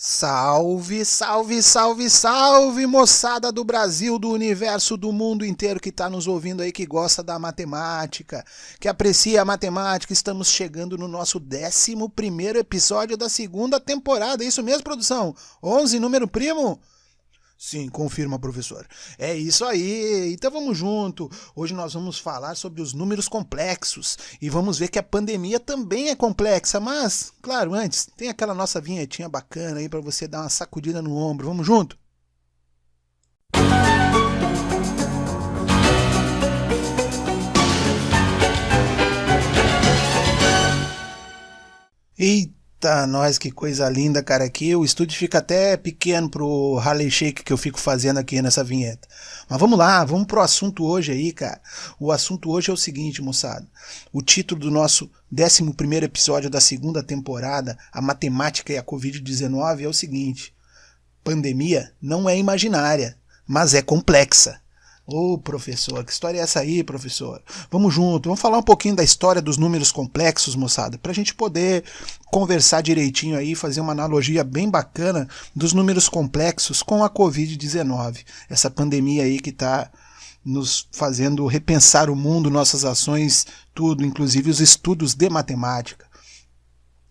Salve, salve, salve, salve, moçada do Brasil, do universo, do mundo inteiro que está nos ouvindo aí, que gosta da matemática, que aprecia a matemática. Estamos chegando no nosso 11º episódio da segunda temporada. É isso mesmo, produção? 11, número primo? Sim, confirma, professor. É isso aí. Então vamos junto. Hoje nós vamos falar sobre os números complexos e vamos ver que a pandemia também é complexa, mas, claro, antes, tem aquela nossa vinhetinha bacana aí para você dar uma sacudida no ombro. Vamos junto? Eita, nós, que coisa linda, cara. Aqui o estúdio fica até pequeno pro Harley Shake que eu fico fazendo aqui nessa vinheta. Mas vamos lá, vamos pro assunto hoje aí, cara. O assunto hoje é o seguinte, moçada. O título do nosso 11º episódio da segunda temporada, A Matemática e a Covid-19, é o seguinte: pandemia não é imaginária, mas é complexa. Ô, professor, que história é essa aí, professor? Vamos junto, vamos falar um pouquinho da história dos números complexos, moçada, para a gente poder conversar direitinho aí, fazer uma analogia bem bacana dos números complexos com a Covid-19, essa pandemia aí que está nos fazendo repensar o mundo, nossas ações, tudo, inclusive os estudos de matemática.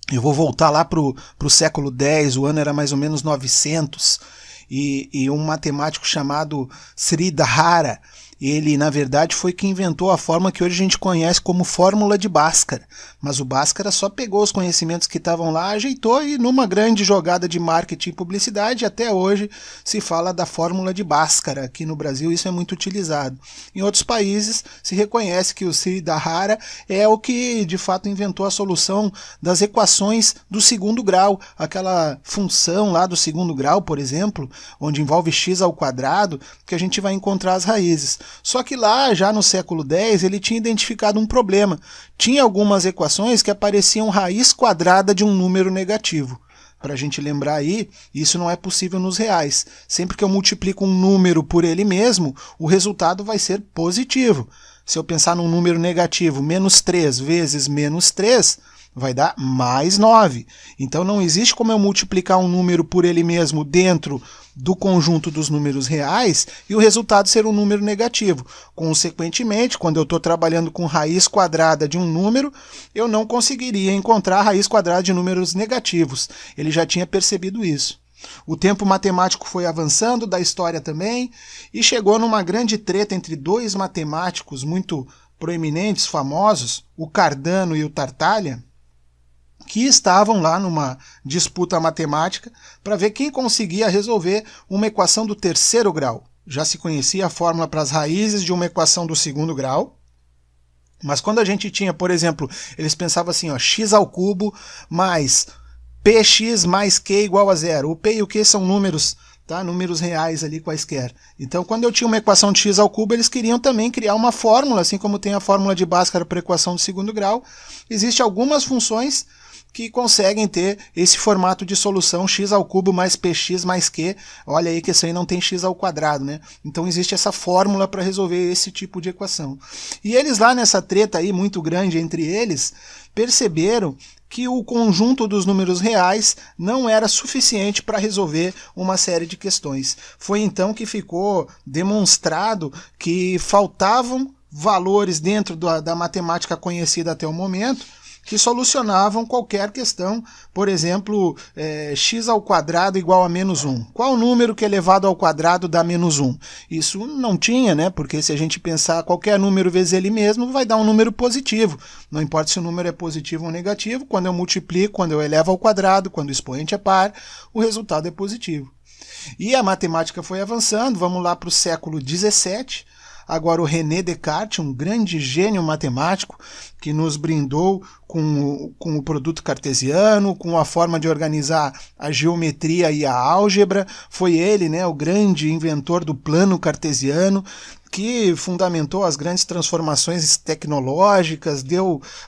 Eu vou voltar lá para o século X, o ano era mais ou menos 900, e um matemático chamado Sridhara, ele na verdade foi quem inventou a fórmula que hoje a gente conhece como fórmula de Bhaskara, mas o Bhaskara só pegou os conhecimentos que estavam lá, ajeitou e numa grande jogada de marketing e publicidade até hoje se fala da fórmula de Bhaskara. Aqui no Brasil isso é muito utilizado. Em outros países se reconhece que o Sridhara é o que de fato inventou a solução das equações do segundo grau, aquela função lá do segundo grau, por exemplo, onde envolve x ao quadrado, que a gente vai encontrar as raízes. Só que lá, já no século X, ele tinha identificado um problema. Tinha algumas equações que apareciam raiz quadrada de um número negativo. Para a gente lembrar aí, isso não é possível nos reais. Sempre que eu multiplico um número por ele mesmo, o resultado vai ser positivo. Se eu pensar num número negativo, menos 3 vezes menos 3, vai dar mais 9. Então não existe como eu multiplicar um número por ele mesmo dentro do conjunto dos números reais e o resultado ser um número negativo. Consequentemente, quando eu estou trabalhando com raiz quadrada de um número, eu não conseguiria encontrar a raiz quadrada de números negativos. Ele já tinha percebido isso. O tempo matemático foi avançando, da história também, e chegou numa grande treta entre dois matemáticos muito proeminentes, famosos, o Cardano e o Tartaglia, que estavam lá numa disputa matemática para ver quem conseguia resolver uma equação do terceiro grau. Já se conhecia a fórmula para as raízes de uma equação do segundo grau, mas quando a gente tinha, por exemplo, eles pensavam assim, ó, x ao cubo mais px mais q igual a zero. O p e o q são números, tá? Números reais ali quaisquer. Então, quando eu tinha uma equação de x ao cubo, eles queriam também criar uma fórmula, assim como tem a fórmula de Bhaskara para a equação do segundo grau. Existem algumas funções que conseguem ter esse formato de solução x ao cubo mais px mais q. Olha aí que isso aí não tem x ao quadrado, né? Então existe essa fórmula para resolver esse tipo de equação. E eles lá nessa treta aí muito grande entre eles, perceberam que o conjunto dos números reais não era suficiente para resolver uma série de questões. Foi então que ficou demonstrado que faltavam valores dentro da matemática conhecida até o momento, que solucionavam qualquer questão, por exemplo, x ao quadrado igual a menos 1. Qual número que elevado ao quadrado dá menos 1? Isso não tinha, né? Porque se a gente pensar qualquer número vezes ele mesmo, vai dar um número positivo. Não importa se o número é positivo ou negativo, quando eu multiplico, quando eu elevo ao quadrado, quando o expoente é par, o resultado é positivo. E a matemática foi avançando, vamos lá para o século XVII. Agora o René Descartes, um grande gênio matemático que nos brindou com o produto cartesiano, com a forma de organizar a geometria e a álgebra. Foi ele, né, o grande inventor do plano cartesiano, que fundamentou as grandes transformações tecnológicas,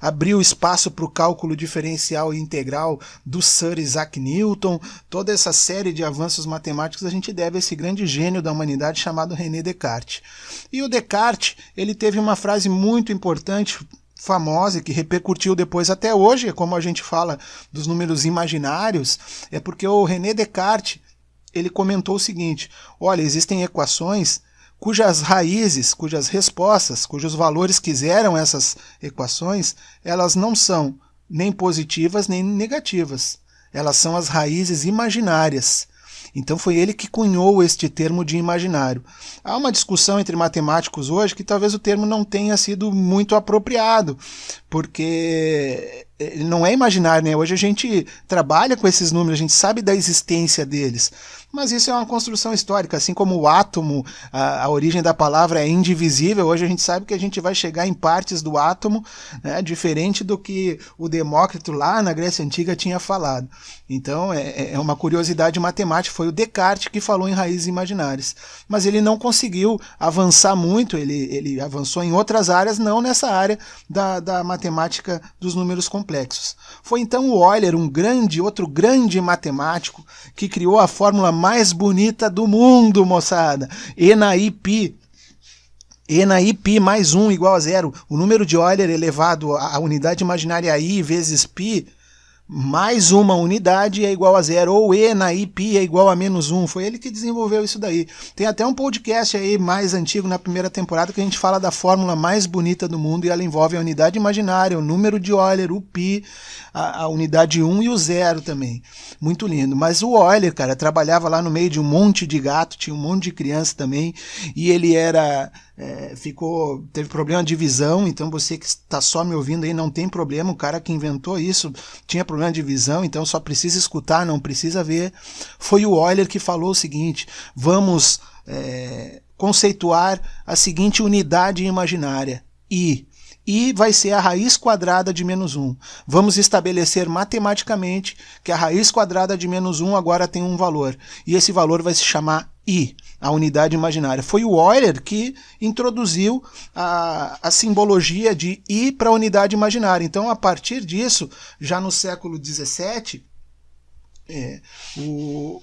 abriu espaço para o cálculo diferencial e integral do Sir Isaac Newton. Toda essa série de avanços matemáticos a gente deve a esse grande gênio da humanidade chamado René Descartes. E o Descartes, ele teve uma frase muito importante famosa e que repercutiu depois até hoje, como a gente fala dos números imaginários, é porque o René Descartes, ele comentou o seguinte: olha, existem equações cujas raízes, cujas respostas, cujos valores que geram essas equações, elas não são nem positivas nem negativas. Elas são as raízes imaginárias. Então foi ele que cunhou este termo de imaginário. Há uma discussão entre matemáticos hoje que talvez o termo não tenha sido muito apropriado, porque ele não é imaginário, né? Hoje a gente trabalha com esses números, a gente sabe da existência deles. Mas isso é uma construção histórica, assim como o átomo, a origem da palavra é indivisível, hoje a gente sabe que a gente vai chegar em partes do átomo, né, diferente do que o Demócrito lá na Grécia Antiga tinha falado. Então é uma curiosidade matemática, foi o Descartes que falou em raízes imaginárias. Mas ele não conseguiu avançar muito, ele avançou em outras áreas, não nessa área da matemática dos números complexos. Foi então o Euler, outro grande matemático, que criou a fórmula mais bonita do mundo, moçada. E na π mais 1 igual a 0. O número de Euler elevado à unidade imaginária i vezes π mais uma unidade é igual a 0, ou E na π é igual a menos 1. Foi ele que desenvolveu isso daí. Tem até um podcast aí mais antigo, na primeira temporada, que a gente fala da fórmula mais bonita do mundo, e ela envolve a unidade imaginária, o número de Euler, o π, a unidade 1 e o 0 também. Muito lindo. Mas o Euler, cara, trabalhava lá no meio de um monte de gato, tinha um monte de criança também, e ele teve problema de visão. Então você que está só me ouvindo aí, não tem problema, o cara que inventou isso tinha problema de visão, então só precisa escutar, não precisa ver. Foi o Euler que falou o seguinte: vamos conceituar a seguinte unidade imaginária, I. I vai ser a raiz quadrada de menos 1. Vamos estabelecer matematicamente que a raiz quadrada de menos 1 agora tem um valor, e esse valor vai se chamar I, a unidade imaginária. Foi o Euler que introduziu a simbologia de I para a unidade imaginária. Então, a partir disso, já no século XVII, o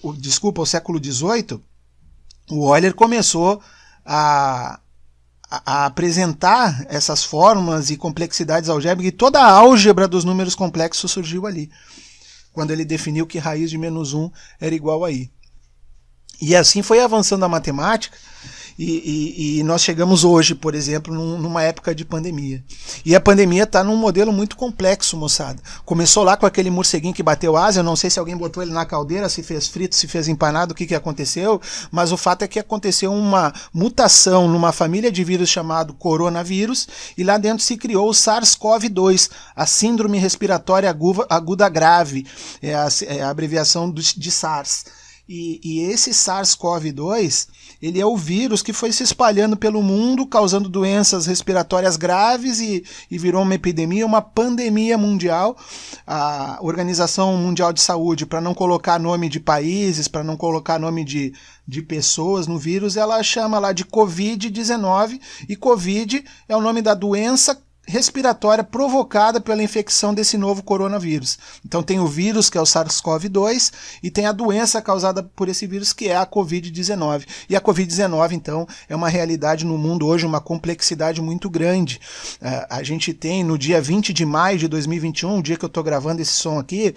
século XVIII, o Euler começou a apresentar essas fórmulas e complexidades algébricas, e toda a álgebra dos números complexos surgiu ali, quando ele definiu que raiz de menos 1 era igual a I. E assim foi avançando a matemática, e nós chegamos hoje, por exemplo, numa época de pandemia. E a pandemia está num modelo muito complexo, moçada. Começou lá com aquele morceguinho que bateu asa, eu não sei se alguém botou ele na caldeira, se fez frito, se fez empanado, o que aconteceu, mas o fato é que aconteceu uma mutação numa família de vírus chamado coronavírus, e lá dentro se criou o SARS-CoV-2, a síndrome respiratória aguda grave, é a abreviação de SARS. E esse SARS-CoV-2, ele é o vírus que foi se espalhando pelo mundo, causando doenças respiratórias graves, e virou uma epidemia, uma pandemia mundial. A Organização Mundial de Saúde, para não colocar nome de países, para não colocar nome de pessoas no vírus, ela chama lá de Covid-19, e Covid é o nome da doença respiratória provocada pela infecção desse novo coronavírus. Então tem o vírus, que é o SARS-CoV-2, e tem a doença causada por esse vírus, que é a Covid-19. E a Covid-19, então, é uma realidade no mundo hoje, uma complexidade muito grande. A gente tem, no dia 20 de maio de 2021, o dia que eu estou gravando esse som aqui,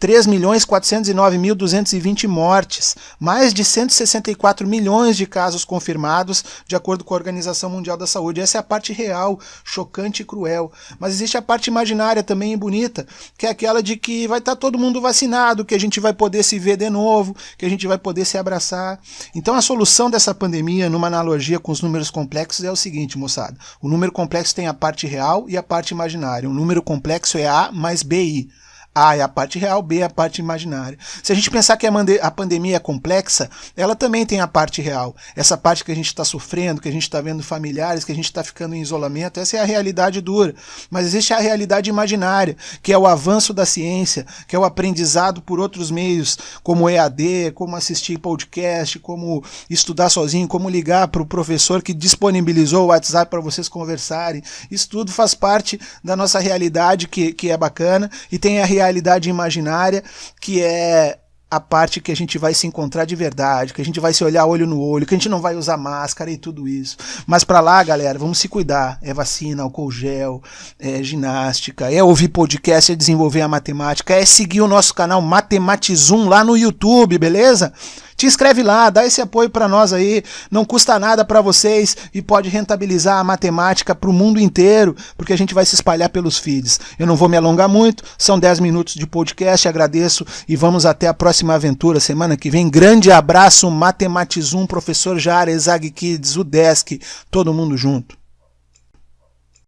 3.409.220 mortes, mais de 164 milhões de casos confirmados, de acordo com a Organização Mundial da Saúde. Essa é a parte real, chocante e cruel. Mas existe a parte imaginária também bonita, que é aquela de que vai estar todo mundo vacinado, que a gente vai poder se ver de novo, que a gente vai poder se abraçar. Então a solução dessa pandemia, numa analogia com os números complexos, é o seguinte, moçada: o número complexo tem a parte real e a parte imaginária. O número complexo é A mais BI. A é a parte real, B é a parte imaginária. Se a gente pensar que a pandemia é complexa, ela também tem a parte real. Essa parte que a gente está sofrendo, que a gente está vendo familiares, que a gente está ficando em isolamento, essa é a realidade dura. Mas existe a realidade imaginária, que é o avanço da ciência, que é o aprendizado por outros meios, como EAD, como assistir podcast, como estudar sozinho, como ligar para o professor que disponibilizou o WhatsApp para vocês conversarem. Isso tudo faz parte da nossa realidade, que é bacana, e tem a realidade imaginária, que é a parte que a gente vai se encontrar de verdade, que a gente vai se olhar olho no olho, que a gente não vai usar máscara e tudo isso. Mas pra lá, galera, vamos se cuidar. É vacina, álcool gel, é ginástica, é ouvir podcast, é desenvolver a matemática, é seguir o nosso canal Matematizum lá no YouTube, beleza? Te inscreve lá, dá esse apoio pra nós aí, não custa nada pra vocês e pode rentabilizar a matemática pro mundo inteiro, porque a gente vai se espalhar pelos feeds. Eu não vou me alongar muito, são 10 minutos de podcast, agradeço e vamos até a próxima aventura, semana que vem. Grande abraço, Matematizum, professor Jara, Exag Kids, Udesc, todo mundo junto.